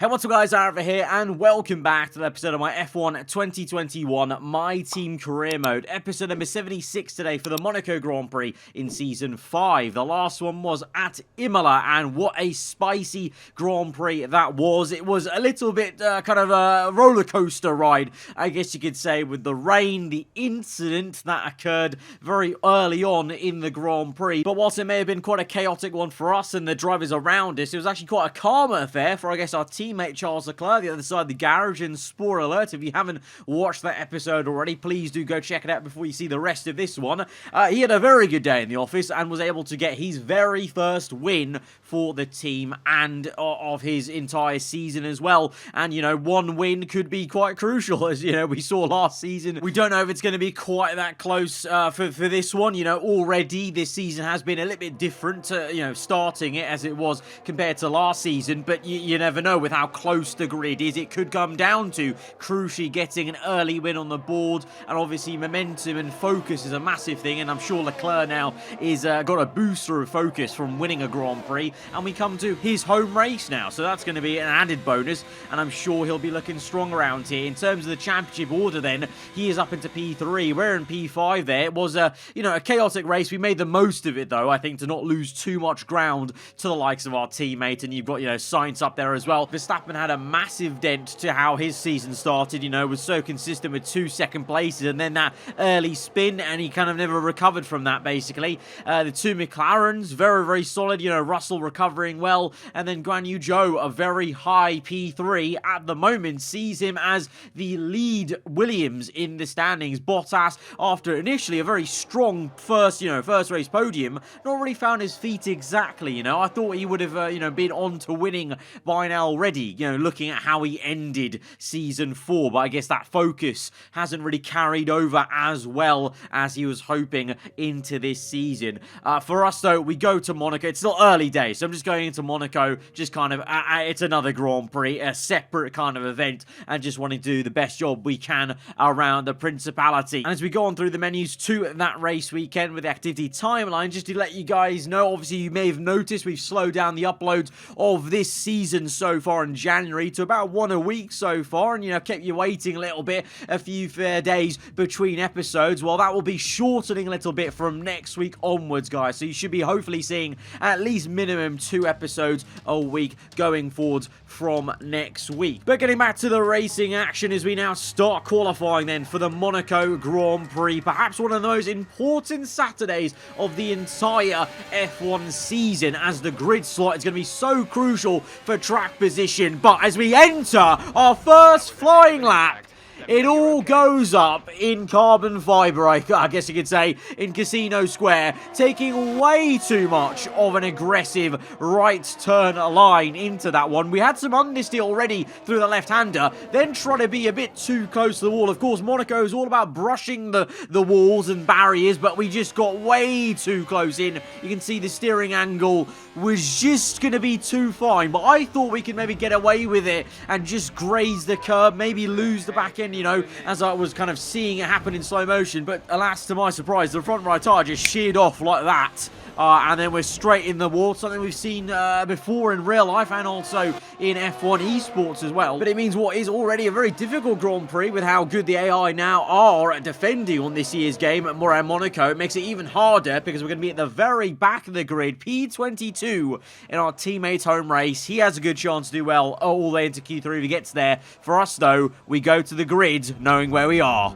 Hey, what's up guys, aarava here, and welcome back to the episode of my F1 2021 My Team Career Mode, episode number 76 today for the Monaco Grand Prix in Season 5. The last one was at Imola, and what a spicy Grand Prix that was. It was a little bit kind of a roller coaster ride, I guess you could say, with the rain, the incident that occurred very early on in the Grand Prix. But whilst it may have been quite a chaotic one for us and the drivers around us, it was actually quite a calmer affair for, I guess, our teammate Charles Leclerc, the other side of the garage. And spoiler alert, if you haven't watched that episode already, please do go check it out before you see the rest of this one. He had a very good day in the office and was able to get his very first win for the team and of his entire season as well. And, you know, one win could be quite crucial, as, you know, we saw last season. We don't know if it's going to be quite that close for this one. You know, already this season has been a little bit different to, you know, starting it as it was compared to last season. But you never know with how close the grid is. It could come down to crucially getting an early win on the board, and obviously momentum and focus is a massive thing, and I'm sure Leclerc now is got a booster of focus from winning a Grand Prix, and we come to his home race now, so that's going to be an added bonus, and I'm sure he'll be looking strong around here. In terms of the championship order then, he is up into P3, we're in P5 there. It was a, you know, a chaotic race. We made the most of it though, I think, to not lose too much ground to the likes of our teammate, and you've got, you know, Sainz up there as well. Verstappen had a massive dent to how his season started, you know, was so consistent with 2 second places and then that early spin, and he kind of never recovered from that, basically. The two McLarens, very, very solid, you know, Russell recovering well, and then Guan Yu Zhou, a very high P3 at the moment, sees him as the lead Williams in the standings. Bottas, after initially a very strong first race podium, not really found his feet exactly, you know. I thought he would have, you know, been on to winning by now already, you know, looking at how he ended Season 4, but I guess that focus hasn't really carried over as well as he was hoping into this season. For us, though, we go to Monaco. It's not early days, so I'm just going into Monaco, just kind of, it's another Grand Prix, a separate kind of event, and just wanting to do the best job we can around the Principality. And as we go on through the menus to that race weekend with the activity timeline, just to let you guys know, obviously you may have noticed we've slowed down the uploads of this season so far in January to about one a week so far, and, you know, kept you waiting a little bit, a few fair days between episodes. Well, that will be shortening a little bit from next week onwards, guys, so you should be hopefully seeing at least minimum 2 episodes a week going forwards from next week. But getting back to the racing action as we now start qualifying then for the Monaco Grand Prix, perhaps one of the most important Saturdays of the entire F1 season, as the grid slot is going to be so crucial for track position. But as we enter our first flying lap, it all goes up in carbon fibre, I guess you could say, in Casino Square, taking way too much of an aggressive right turn line into that one. We had some understeer already through the left-hander, then try to be a bit too close to the wall. Of course, Monaco is all about brushing the walls and barriers, but we just got way too close in. You can see the steering angle was just going to be too fine, but I thought we could maybe get away with it and just graze the curb, maybe lose the back end, you know, as I was kind of seeing it happen in slow motion. But alas, to my surprise, the front right tire just sheared off like that. And then we're straight in the wall, something we've seen before in real life and also in F1 esports as well. But it means what is already a very difficult Grand Prix, with how good the AI now are at defending on this year's game at Monaco. It makes it even harder because we're going to be at the very back of the grid, P22 in our teammate's home race. He has a good chance to do well all the way into Q3 if he gets there. For us, though, we go to the grid knowing where we are.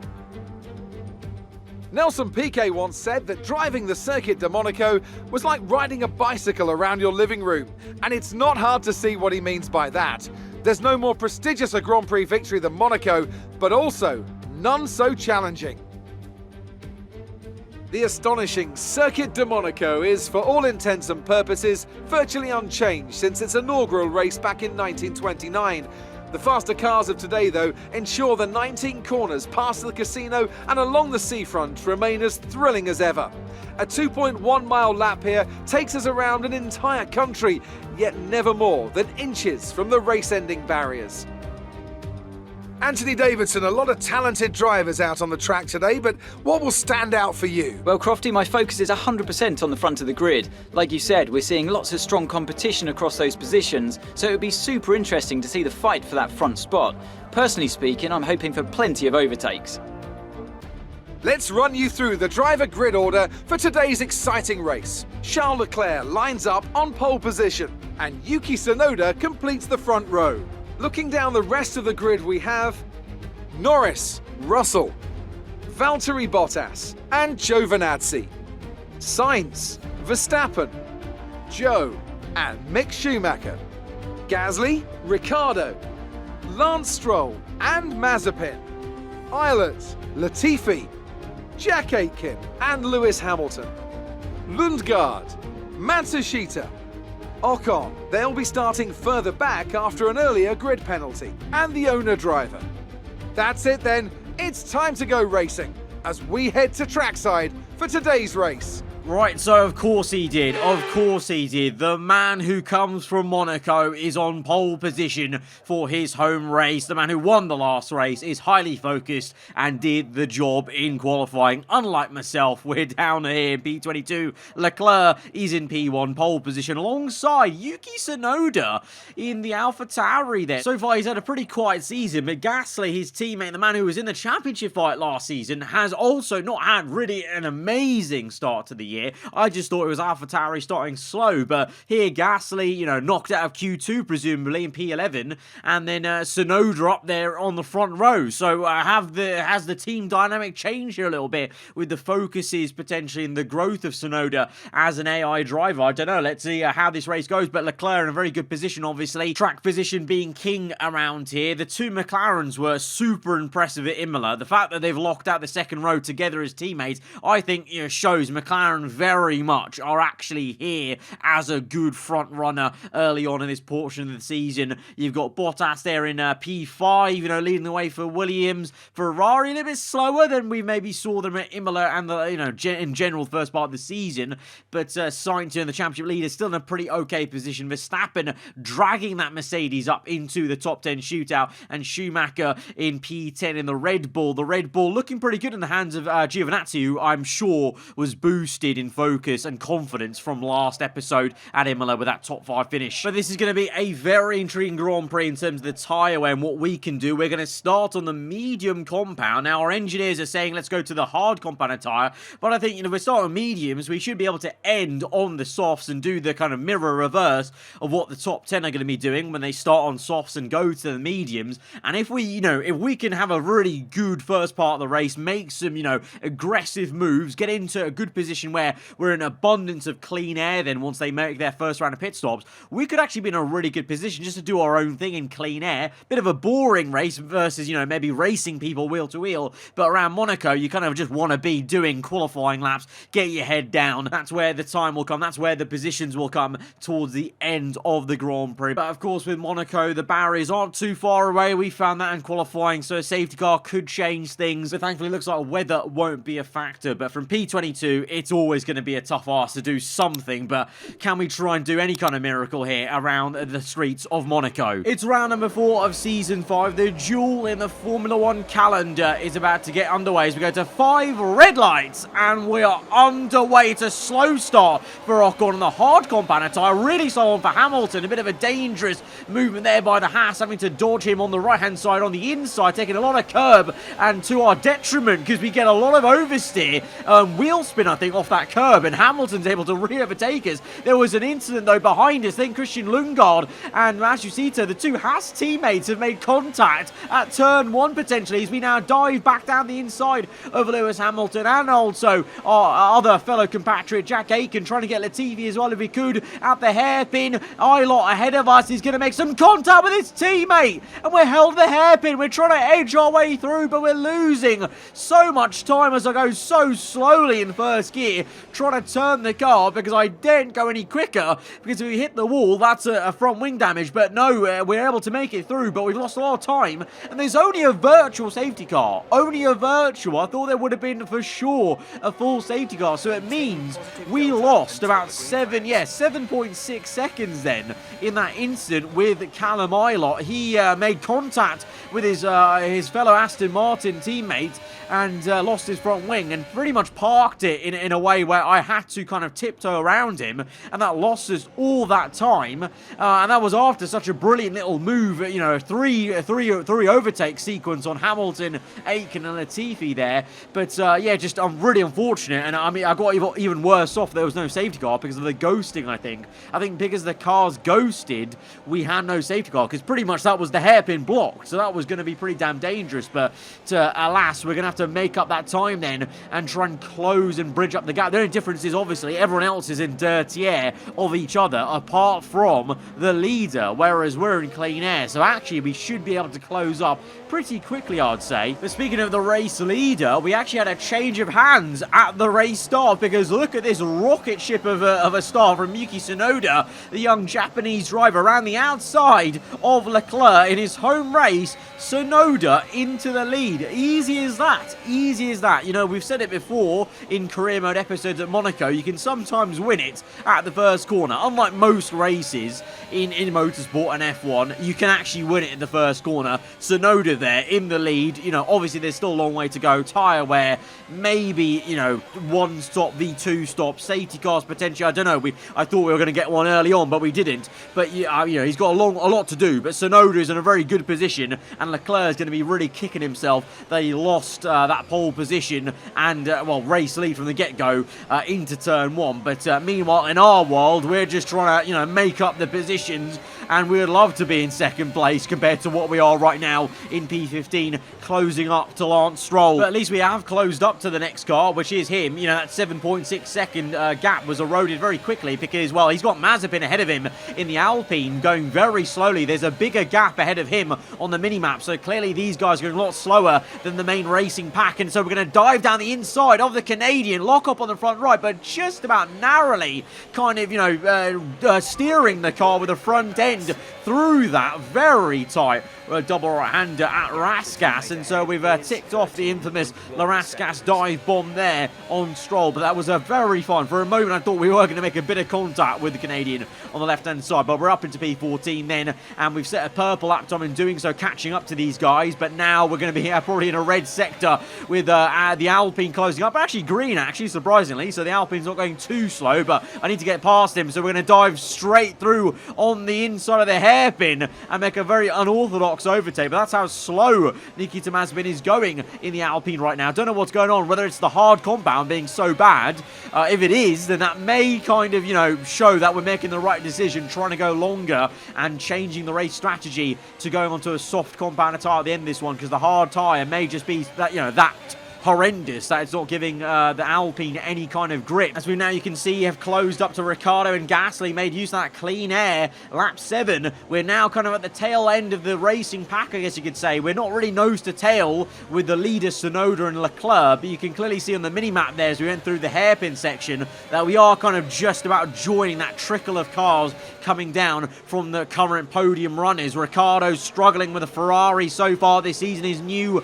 Nelson Piquet once said that driving the Circuit de Monaco was like riding a bicycle around your living room, and it's not hard to see what he means by that. There's no more prestigious a Grand Prix victory than Monaco, but also none so challenging. The astonishing Circuit de Monaco is, for all intents and purposes, virtually unchanged since its inaugural race back in 1929. The faster cars of today, though, ensure the 19 corners past the casino and along the seafront remain as thrilling as ever. A 2.1-mile lap here takes us around an entire country, yet never more than inches from the race-ending barriers. Anthony Davidson, a lot of talented drivers out on the track today, but what will stand out for you? Well, Crofty, my focus is 100% on the front of the grid. Like you said, we're seeing lots of strong competition across those positions, so it would be super interesting to see the fight for that front spot. Personally speaking, I'm hoping for plenty of overtakes. Let's run you through the driver grid order for today's exciting race. Charles Leclerc lines up on pole position, and Yuki Tsunoda completes the front row. Looking down the rest of the grid, we have Norris, Russell, Valtteri Bottas, and Giovinazzi, Sainz, Verstappen, Joe, and Mick Schumacher, Gasly, Ricciardo, Lance Stroll, and Mazepin, Eilert, Latifi, Jack Aitken, and Lewis Hamilton, Lundgaard, Matsushita, Ocon. They'll be starting further back after an earlier grid penalty, and the owner driver. That's it then, it's time to go racing as we head to trackside for today's race. Right, so of course he did. Of course he did. The man who comes from Monaco is on pole position for his home race. The man who won the last race is highly focused and did the job in qualifying. Unlike myself, we're down here in P22. Leclerc is in P1 pole position alongside Yuki Tsunoda in the AlphaTauri there. So far, he's had a pretty quiet season, but Gasly, his teammate, the man who was in the championship fight last season, has also not had really an amazing start to the year. I just thought it was AlphaTauri starting slow, but here Gasly, knocked out of Q2 presumably in P11, and then Tsunoda up there on the front row. So has the team dynamic changed here a little bit with the focuses potentially in the growth of Tsunoda as an AI driver? I don't know. Let's see how this race goes, but Leclerc in a very good position, obviously. Track position being king around here. The two McLarens were super impressive at Imola. The fact that they've locked out the second row together as teammates, I think, shows McLaren very much are actually here as a good front runner early on in this portion of the season. You've got Bottas there in P5, leading the way for Williams. Ferrari a little bit slower than we maybe saw them at Imola and in general first part of the season, but Sainz in the championship leader still in a pretty okay position. Verstappen dragging that Mercedes up into the top 10 shootout, and Schumacher in P10 in the Red Bull. The Red Bull looking pretty good in the hands of Giovinazzi, who I'm sure was boosted in focus and confidence from last episode at Imola with that top 5 finish. But this is going to be a very intriguing Grand Prix in terms of the tyre wear and what we can do. We're going to start on the medium compound. Now, our engineers are saying let's go to the hard compound tyre, but I think, if we start on mediums, we should be able to end on the softs and do the kind of mirror reverse of what the top 10 are going to be doing when they start on softs and go to the mediums. And if we, if we can have a really good first part of the race, make some, aggressive moves, get into a good position where we're in abundance of clean air, then once they make their first round of pit stops, we could actually be in a really good position just to do our own thing in clean air. Bit of a boring race versus, maybe racing people wheel to wheel, but around Monaco, you kind of just want to be doing qualifying laps, get your head down. That's where the time will come. That's where the positions will come towards the end of the Grand Prix. But of course, with Monaco, the barriers aren't too far away. We found that in qualifying, so a safety car could change things, but thankfully it looks like weather won't be a factor. But from P22, it's always going to be a tough ask to do something, but can we try and do any kind of miracle here around the streets of Monaco? It's round number 4 of Season 5. The duel in the Formula 1 calendar is about to get underway as we go to 5 red lights, and we are underway. It's a slow start for Ocon on the hard compound tyre, really slow on for Hamilton. A bit of a dangerous movement there by the Haas, having to dodge him on the right-hand side, on the inside, taking a lot of curb, and to our detriment, because we get a lot of oversteer, wheel spin, I think, off that curb, and Hamilton's able to re-overtake us. There was an incident, though, behind us. Then Christian Lundgaard and Matsushita, the two Haas teammates, have made contact at turn 1, potentially, as we now dive back down the inside of Lewis Hamilton, and also our other fellow compatriot, Jack Aitken, trying to get Latifi as well if he could at the hairpin. Eilert ahead of us is going to make some contact with his teammate, and we're held the hairpin. We're trying to edge our way through, but we're losing so much time as I go so slowly in first gear, trying to turn the car because I daren't go any quicker, because if we hit the wall, that's a front wing damage. But no, we're able to make it through, but we've lost a lot of time, and there's only a virtual safety car. Only a virtual. I thought there would have been for sure a full safety car, so it means we lost about 7.6 seconds then in that incident with Callum Eilert. He made contact with his fellow Aston Martin teammate and lost his front wing and pretty much parked it in a way where I had to kind of tiptoe around him, and that lost us all that time. And that was after such a brilliant little move, you know, three overtake sequence on Hamilton, Aitken and Latifi there. But yeah, just really unfortunate. And I mean, I got even worse off. There was no safety car because of the ghosting, I think. I think because the cars ghosted, we had no safety car because pretty much that was the hairpin blocked. So that was going to be pretty damn dangerous. But alas, we're going to have to make up that time then and try and close and bridge up the gap. The only difference is obviously everyone else is in dirty air of each other apart from the leader, whereas we're in clean air. So actually we should be able to close up pretty quickly, I'd say. But speaking of the race leader, we actually had a change of hands at the race start, because look at this rocket ship of a start from Yuki Tsunoda, the young Japanese driver, around the outside of Leclerc in his home race. Tsunoda into the lead. Easy as that. Easy as that. You know, we've said it before in career mode episodes at Monaco. You can sometimes win it at the first corner. Unlike most races in motorsport and F1, you can actually win it in the first corner. Tsunoda there in the lead. You know, obviously there's still a long way to go. Tyre wear, maybe, you know, one stop, V2 stop, safety cars potentially. I don't know. I thought we were going to get one early on, but we didn't. But you know, he's got a lot to do. But Tsunoda is in a very good position, and Leclerc is going to be really kicking himself that he lost that pole position and well, race lead from the get-go into turn one. But meanwhile, in our world, we're just trying to, you know, make up the positions, and we'd love to be in second place compared to what we are right now in P15, closing up to Lance Stroll. But at least we have closed up to the next car, which is him. You know, that 7.6 second gap was eroded very quickly because, well, he's got Mazepin ahead of him in the Alpine, going very slowly. There's a bigger gap ahead of him on the mini-map, so clearly these guys are going a lot slower than the main racing pack, and so we're going to dive down the inside of the Canadian, lock up on the front right, but just about narrowly kind of, you know, steering the car with the front end through that very tight double right-hander at Raskas, and so we've ticked off the infamous Raskas dive bomb there on Stroll. But that was a very fun. For a moment I thought we were going to make a bit of contact with the Canadian on the left-hand side, but we're up into P14 then, and we've set a purple lap time in doing so, catching up to these guys. But now we're going to be probably in a red sector with the Alpine closing up, actually green, actually, surprisingly, so the Alpine's not going too slow, but I need to get past him, so we're going to dive straight through on the inside of the hairpin and make a very unorthodox overtake. But that's how slow Nikita Mazepin is going in the Alpine right now. Don't know what's going on, whether it's the hard compound being so bad. If it is, then that may kind of, you know, show that we're making the right decision, trying to go longer and changing the race strategy to going onto a soft compound tyre at the end of this one, because the hard tyre may just be that, you know, that horrendous that it's not giving the Alpine any kind of grip. As we now, you can see, have closed up to Ricciardo and Gasly, made use of that clean air. Lap 7, we're now kind of at the tail end of the racing pack, I guess you could say. We're not really nose to tail with the leaders Tsunoda and Leclerc, but you can clearly see on the mini-map there as we went through the hairpin section that we are kind of just about joining that trickle of cars coming down from the current podium runners. Ricciardo's struggling with a Ferrari so far this season. His new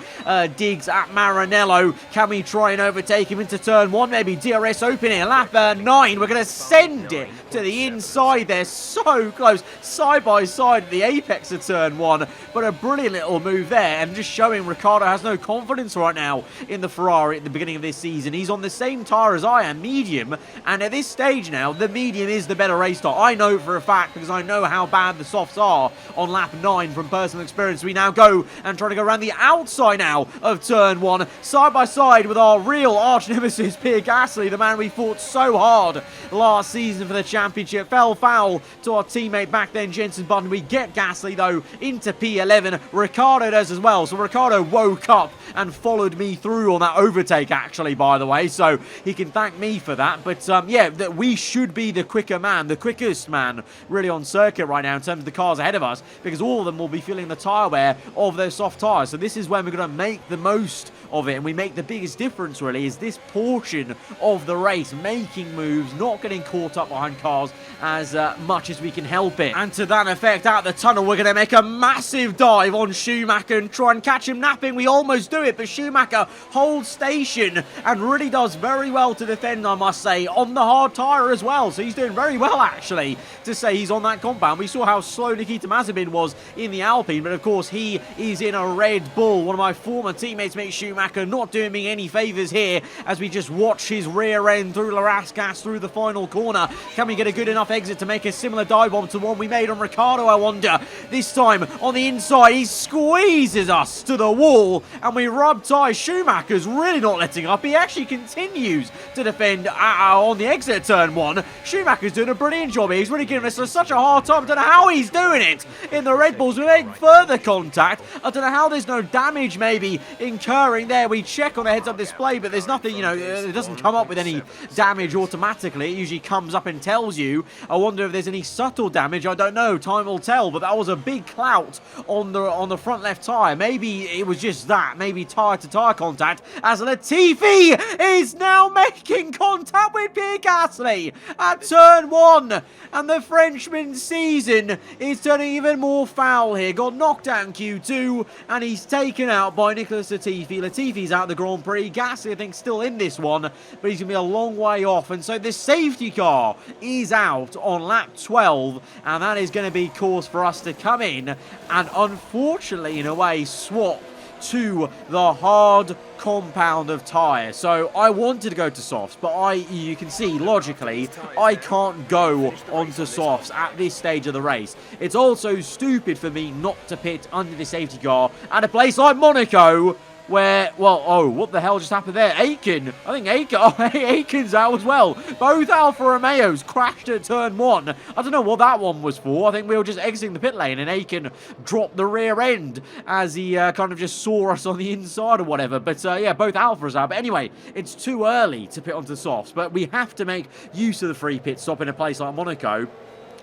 digs at Maranello. Can we try and overtake him into turn 1? Maybe DRS open here. Lap 9. We're going to send it to the inside there. So close. Side by side at the apex of turn 1. But a brilliant little move there. And just showing Ricciardo has no confidence right now in the Ferrari at the beginning of this season. He's on the same tyre as I am, medium. And at this stage now, the medium is the better race tyre. I know for a fact, because I know how bad the softs are on lap 9 from personal experience. We now go and try to go around the outside now of turn 1. Side by side with our real arch nemesis Pierre Gasly, the man we fought so hard last season for the championship. Fell foul to our teammate back then, Jenson Button. We get Gasly though into P11. Ricciardo does as well, so Ricciardo woke up and followed me through on that overtake, actually, by the way, so he can thank me for that. But yeah, that we should be the quicker man, the quickest man really on circuit right now in terms of the cars ahead of us, because all of them will be feeling the tyre wear of those soft tyres. So this is when we're going to make the most of it, and we make the biggest difference, really, is this portion of the race, making moves, not getting caught up behind cars as much as we can help it. And to that effect, out the tunnel, we're going to make a massive dive on Schumacher and try and catch him napping. We almost do it, but Schumacher holds station and really does very well to defend, I must say, on the hard tyre as well. So he's doing very well, actually, to say he's on that compound. We saw how slow Nikita Mazepin was in the Alpine, but of course he is in a Red Bull. One of my former teammates, Mick Schumacher, not doing me any favours here as we just watch his rear end through Larascas through the final corner. Can we get a good enough exit to make a similar dive bomb to one we made on Ricciardo, I wonder? This time on the inside, he squeezes us to the wall and we rub tyres. Schumacher's really not letting up. He actually continues to defend on the exit of turn 1. Schumacher's doing a brilliant job here. He's really giving us such a hard time. I don't know how he's doing it in the Red Bulls. We make further contact. I don't know how there's no damage maybe incurring there. We check on the heads-up display, but there's nothing, it doesn't come up with any damage automatically. It usually comes up and tells you. I wonder if there's any subtle damage. I don't know. Time will tell, but that was a big clout on the front left tyre. Maybe it was just that. Maybe tyre-to-tyre contact as Latifi is now making contact with Pierre Gasly at turn 1. And the Frenchman's season is turning even more foul here. Got knocked out in Q2 and he's taken out by Nicholas Latifi. Latifi's out of the Grand Prix. Gasly, I think, still in this one, but he's going to be a long way off. And so this safety car is out on lap 12, and that is going to be cause for us to come in and unfortunately, in a way, swap to the hard compound of tyre. So I wanted to go to softs, but you can see logically I can't go onto softs at this stage of the race. It's also stupid for me not to pit under the safety car at a place like Monaco where, well, oh, what the hell just happened there? Aiken. I think Aiken's out as well. Both Alfa Romeos crashed at turn 1. I don't know what that one was for. I think we were just exiting the pit lane and Aiken dropped the rear end as he kind of just saw us on the inside or whatever. But yeah, both Alphas out. But anyway, it's too early to pit onto softs, but we have to make use of the free pit stop in a place like Monaco.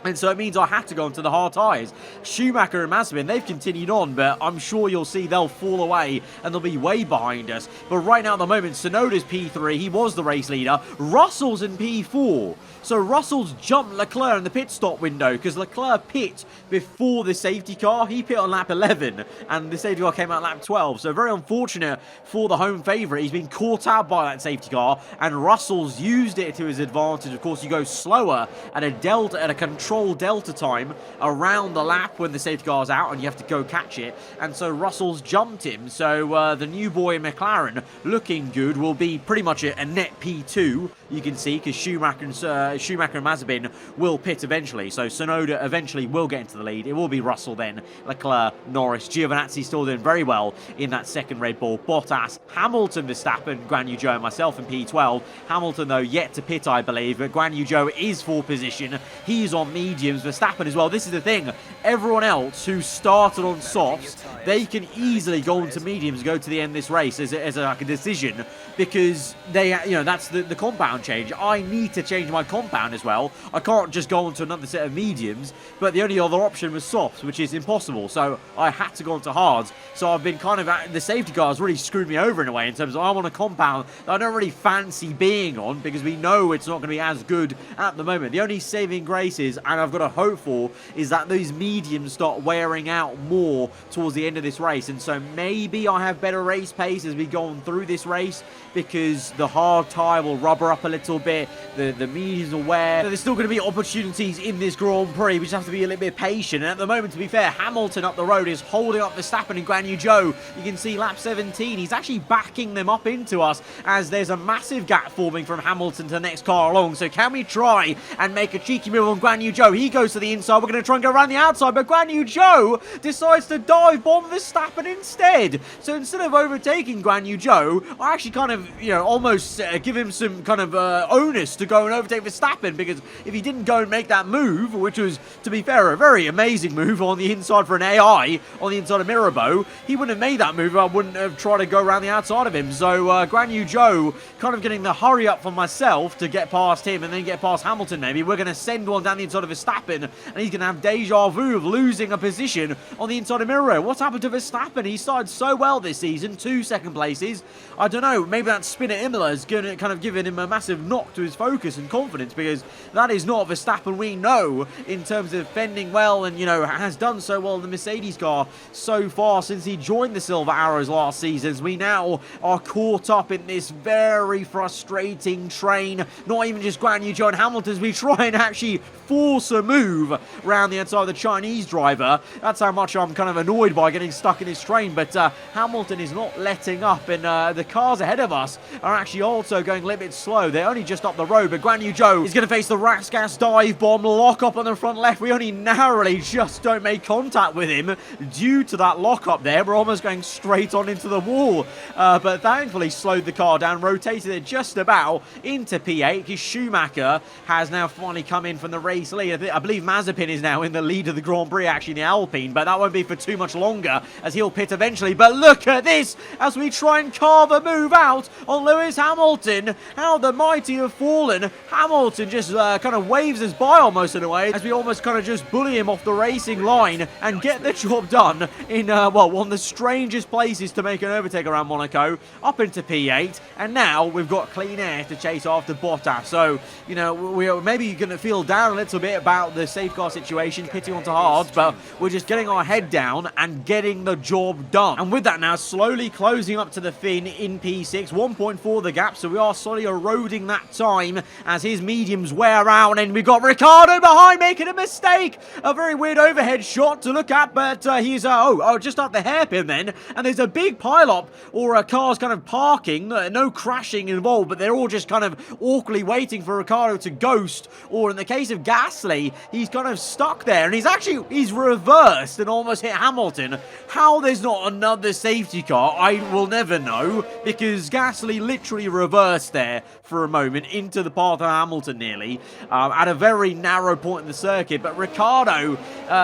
And so it means I had to go onto the hard tyres. Schumacher and Mazepin, they've continued on, but I'm sure you'll see they'll fall away and they'll be way behind us. But right now at the moment, Tsunoda's P3, he was the race leader. Russell's in P4. So Russell's jumped Leclerc in the pit stop window because Leclerc pit before the safety car. He pit on lap 11 and the safety car came out lap 12. So very unfortunate for the home favourite. He's been caught out by that safety car and Russell's used it to his advantage. Of course, you go slower at a control delta time around the lap when the safety car's out and you have to go catch it. And so Russell's jumped him. So the new boy in McLaren looking good will be pretty much a net P2, you can see, because Schumacher and Mazepin will pit eventually. So Tsunoda eventually will get into the lead. It will be Russell then, Leclerc, Norris. Giovinazzi still doing very well in that second Red Bull. Bottas, Hamilton, Verstappen, Guan Yu Zhou and myself in P12. Hamilton, though, yet to pit, I believe. But Guan Yu Zhou is for position. He's on mediums. Verstappen as well. This is the thing. Everyone else who started on softs, they can easily go into mediums, go to the end of this race as a decision because they, that's the compound change. I need to change my compound as well. I can't just go onto another set of mediums, but the only other option was softs, which is impossible. So I had to go onto hards. So I've been kind of, the safety car has really screwed me over in a way in terms of I'm on a compound that I don't really fancy being on because we know it's not going to be as good at the moment. The only saving grace is, and I've got to hope for, is that those mediums start wearing out more towards the end of this race. And so maybe I have better race pace as we go on through this race because the hard tyre will rubber up a little bit, the mediums will wear. So there's still going to be opportunities in this Grand Prix. We just have to be a little bit patient. And at the moment, to be fair, Hamilton up the road is holding up Verstappen and Guan Yu Zhou. You can see lap 17. He's actually backing them up into us as there's a massive gap forming from Hamilton to the next car along. So can we try and make a cheeky move on Guan Yu Zhou? He goes to the inside. We're going to try and go around the outside, but Guan Yu Zhou decides to dive bomb Verstappen instead. So instead of overtaking Guan Yu Zhou, I actually kind of, almost give him some kind of onus to go and overtake Verstappen, because if he didn't go and make that move, which was, to be fair, a very amazing move on the inside for an AI on the inside of Mirabeau, he wouldn't have made that move. I wouldn't have tried to go around the outside of him. So Guan Yu Zhou kind of getting the hurry up for myself to get past him and then get past Hamilton maybe. We're going to send one down the inside of Verstappen, and he's going to have deja vu of losing a position on the inside of Mirabeau. What's happened to Verstappen? He started so well this season, 2 second places. I don't know, maybe that spin at Imola is going to kind of giving him a massive knock to his focus and confidence, because that is not Verstappen we know in terms of fending well and, you know, has done so well in the Mercedes car so far since he joined the Silver Arrows last season. We now are caught up in this very frustrating train. Not even just Guan Yu Zhou and Hamilton, as we try and actually force a move around the outside of the Chinese driver. That's how much I'm kind of annoyed by getting stuck in this train, but Hamilton is not letting up, and the cars ahead of us are actually also going a little bit slow. They're only just up the road, but Guan Yu Zhou is going to face the Rasgas dive bomb, lock up on the front left. We only narrowly just don't make contact with him due to that lock up there. We're almost going straight on into the wall, but thankfully slowed the car down, rotated it just about into P8, because Schumacher has now finally come in from the race lead. I believe Mazepin is now in the lead of the Grand Prix, actually, in the Alpine, but that won't be for too much longer, as he'll pit eventually. But look at this, as we try and carve a move out on Lewis Hamilton. How the mighty have fallen. Hamilton just kind of waves us by almost in a way, as we almost kind of just bully him off the racing line and get the job done in, well, one of the strangest places to make an overtake around Monaco, up into P8, and now we've got clean air to chase after Bottas. So, you know, we're maybe going to feel down a little bit about the safety car situation, pitting onto hards, but we're just getting our head down and getting the job done. And with that now, slowly closing up to the Finn in P6, 1.4 the gap, so we are slowly eroding that time as his mediums wear out, and we've got Ricciardo behind making a mistake. A very weird overhead shot to look at, but he's, just at the hairpin then, and there's a big pile-up, or cars kind of parking, no crashing involved, but they're all just kind of awkwardly waiting for Ricciardo to ghost, or in the case of Gasly, he's kind of stuck there, and he's reversed and almost hit Hamilton. How there's not another safety car, I will never know, because Gasly literally reversed there for a moment into the path of Hamilton nearly, at a very narrow point in the circuit, but Ricciardo,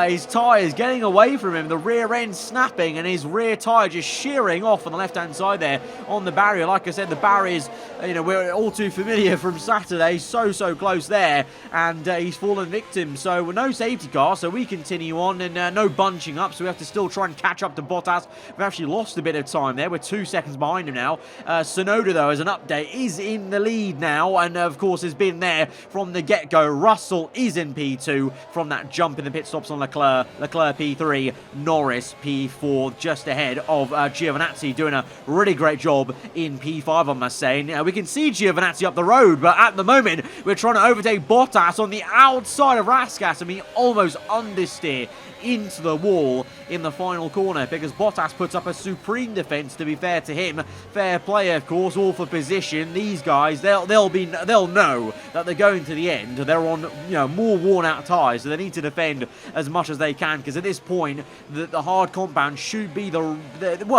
his tyres getting away from him, the rear end snapping, and his rear tyre just shearing off on the left-hand side there on the barrier. Like I said, the barriers, you know, we're all too familiar from Saturday, so close there, and he's fallen victim. So no safety car, so we continue on, and no bunching up, so we have to still try and catch up to Bottas. We've actually lost a bit of time there. We're 2 seconds behind him now. Sonoda, though, as an update, is in the lead now, and of course has been there from the get-go. Russell is in P2 from that jump in the pit stops on Leclerc. Leclerc P3, Norris P4, just ahead of Giovinazzi, doing a really great job in P5, I must say. We can see Giovinazzi up the road, but at the moment, we're trying to overtake Bottas on the outside of Rasgas, and we almost understeer into the wall in the final corner, because Bottas puts up a supreme defense, to be fair to him. Fair play, of course, all for position. These guys, they'll know that they're going to the end. They're on, you know, more worn out tyres, so they need to defend as much as they can, because at this point the hard compound should be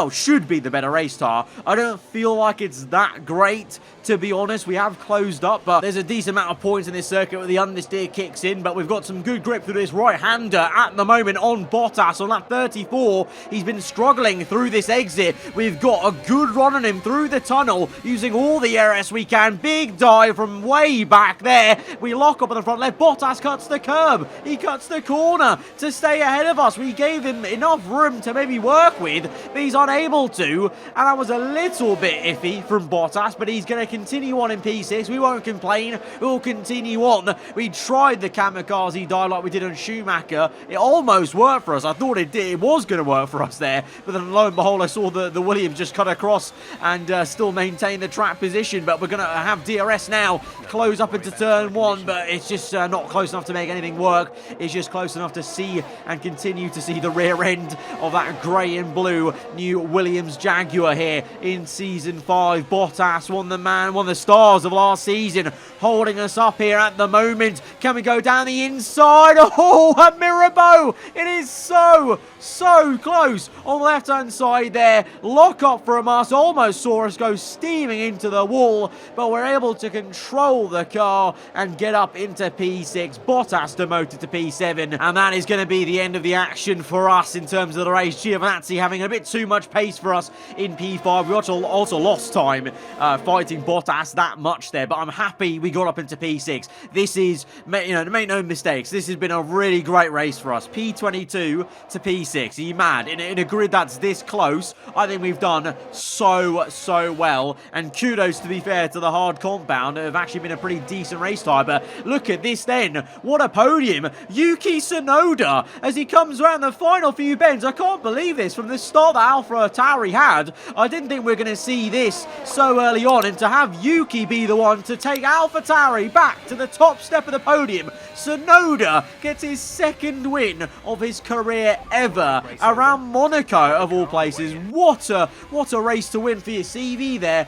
should be the better race tyre. I don't feel like it's that great, to be honest. We have closed up, but there's a decent amount of points in this circuit where the understeer kicks in, but we've got some good grip through this right-hander at the moment on Bottas on lap 34. He's been struggling through this exit. We've got a good run on him through the tunnel, using all the RS we can. Big dive from way back there. We lock up on the front left. Bottas cuts the curb. He cuts the corner to stay ahead of us. We gave him enough room to maybe work with, but he's unable to, and that was a little bit iffy from Bottas, but he's going to continue on in P6. We won't complain. We'll continue on. We tried the kamikaze dive like we did on Schumacher. It almost worked for us. I thought it did. It was going to work for us there, but then lo and behold, I saw the Williams just cut across and still maintain the track position. But we're going to have DRS now close up into turn 1, but it's just not close enough to make anything work. It's just close enough to see and continue to see the rear end of that grey and blue new Williams Jaguar here in Season 5. Bottas, one of the stars of last season, holding us up here at the moment. Can we go down the inside? Oh, Mirabeau It is so close on the left-hand side there. Lock up from us. Almost saw us go steaming into the wall, but we're able to control the car and get up into P6. Bottas demoted to P7, and that is going to be the end of the action for us in terms of the race. Giovinazzi having a bit too much pace for us in P5. We also lost time fighting Bottas that much there, but I'm happy we got up into P6. This is, make no mistakes, this has been a really great race for us. P22 to P6. Are you mad? In a grid that's this close, I think we've done so well, and kudos, to be fair, to the hard compound. It have actually been a pretty decent race time, but look at this then. What a podium. Yuki Tsunoda, as he comes around the final few bends. I can't believe this. From the start that AlphaTauri had, I didn't think we were going to see this so early on, and to have Yuki be the one to take AlphaTauri back to the top step of the podium. Tsunoda gets his second win of his career ever around Monaco, of all places. What a race to win for your CV there.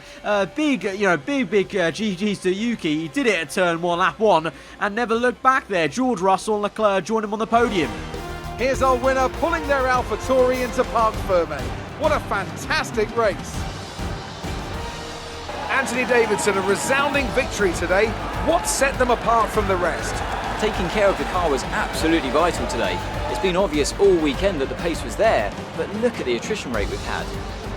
Big GG's to Yuki. He did it at turn 1, lap 1, and never looked back there. George Russell and Leclerc join him on the podium. Here's our winner pulling their AlphaTauri into Parc Ferme. What a fantastic race. Anthony Davidson, a resounding victory today. What set them apart from the rest? Taking care of the car was absolutely vital today. It's been obvious all weekend that the pace was there, but look at the attrition rate we've had.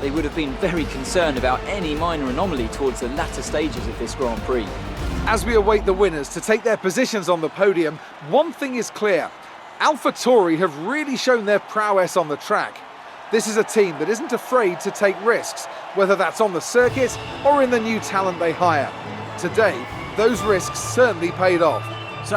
They would have been very concerned about any minor anomaly towards the latter stages of this Grand Prix. As we await the winners to take their positions on the podium, one thing is clear. AlphaTauri have really shown their prowess on the track. This is a team that isn't afraid to take risks, whether that's on the circuit or in the new talent they hire. Today, those risks certainly paid off. So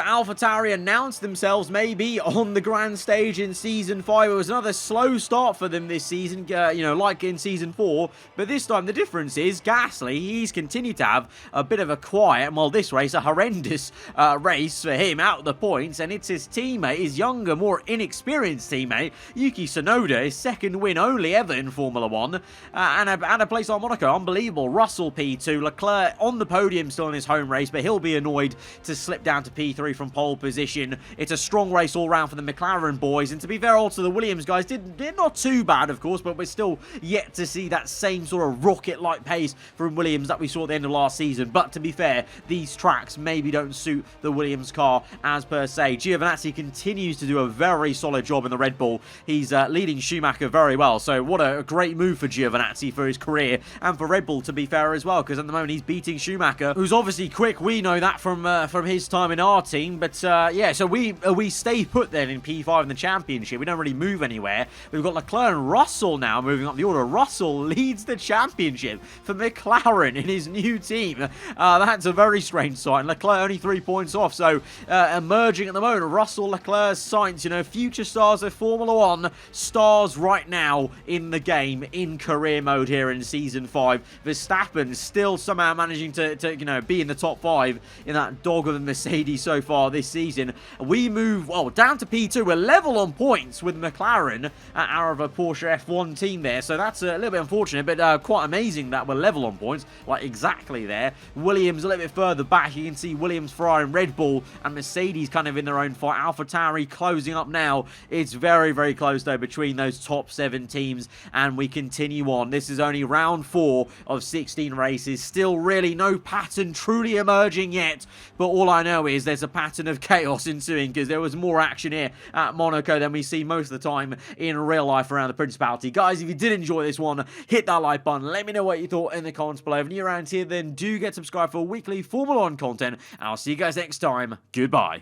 AlphaTauri announced themselves maybe on the grand stage in Season 5. It was another slow start for them this season, like in Season 4. But this time the difference is Gasly, he's continued to have a bit of a quiet, well, this race, a horrendous race for him, out of the points. And it's his teammate, his younger, more inexperienced teammate, Yuki Tsunoda, his second win only ever in Formula 1. And a place like Monaco, unbelievable. Russell P2, Leclerc on the podium still in his home race, but he'll be annoyed to slip down to P3 from pole position. It's a strong race all round for the McLaren boys, and to be fair, also the Williams guys did not too bad, of course, but we're still yet to see that same sort of rocket-like pace from Williams that we saw at the end of last season. But to be fair, these tracks maybe don't suit the Williams car as per se. Giovinazzi continues to do a very solid job in the Red Bull. He's leading Schumacher very well, so what a great move for Giovinazzi for his career, and for Red Bull, to be fair, as well, because at the moment he's beating Schumacher, who's obviously quick. We know that from his time in our team. But yeah, so we stay put then in P5 in the championship. We don't really move anywhere. We've got Leclerc and Russell now moving up the order. Russell leads the championship for McLaren in his new team. That's a very strange sight. And Leclerc only 3 points off. So emerging at the moment, Russell, Leclerc, Sainz, future stars of Formula 1, stars right now in the game, in career mode here in Season 5. Verstappen still somehow managing to be in the top 5 in that dog of a Mercedes so far this season. We move, down to P2. We're level on points with McLaren at aarava Porsche F1 team there, so that's a little bit unfortunate, but quite amazing that we're level on points, like exactly there. Williams a little bit further back. You can see Williams, Ferrari, and Red Bull, and Mercedes kind of in their own fight. AlphaTauri closing up now. It's very, very close, though, between those top 7 teams, and we continue on. This is only round 4 of 16 races. Still really no pattern truly emerging yet, but all I know is there's a pattern of chaos ensuing, because there was more action here at Monaco than we see most of the time in real life around the Principality. Guys, if you did enjoy this one, hit that like button. Let me know what you thought in the comments below. If you're around here, then do get subscribed for weekly Formula 1 content, and I'll see you guys next time. Goodbye.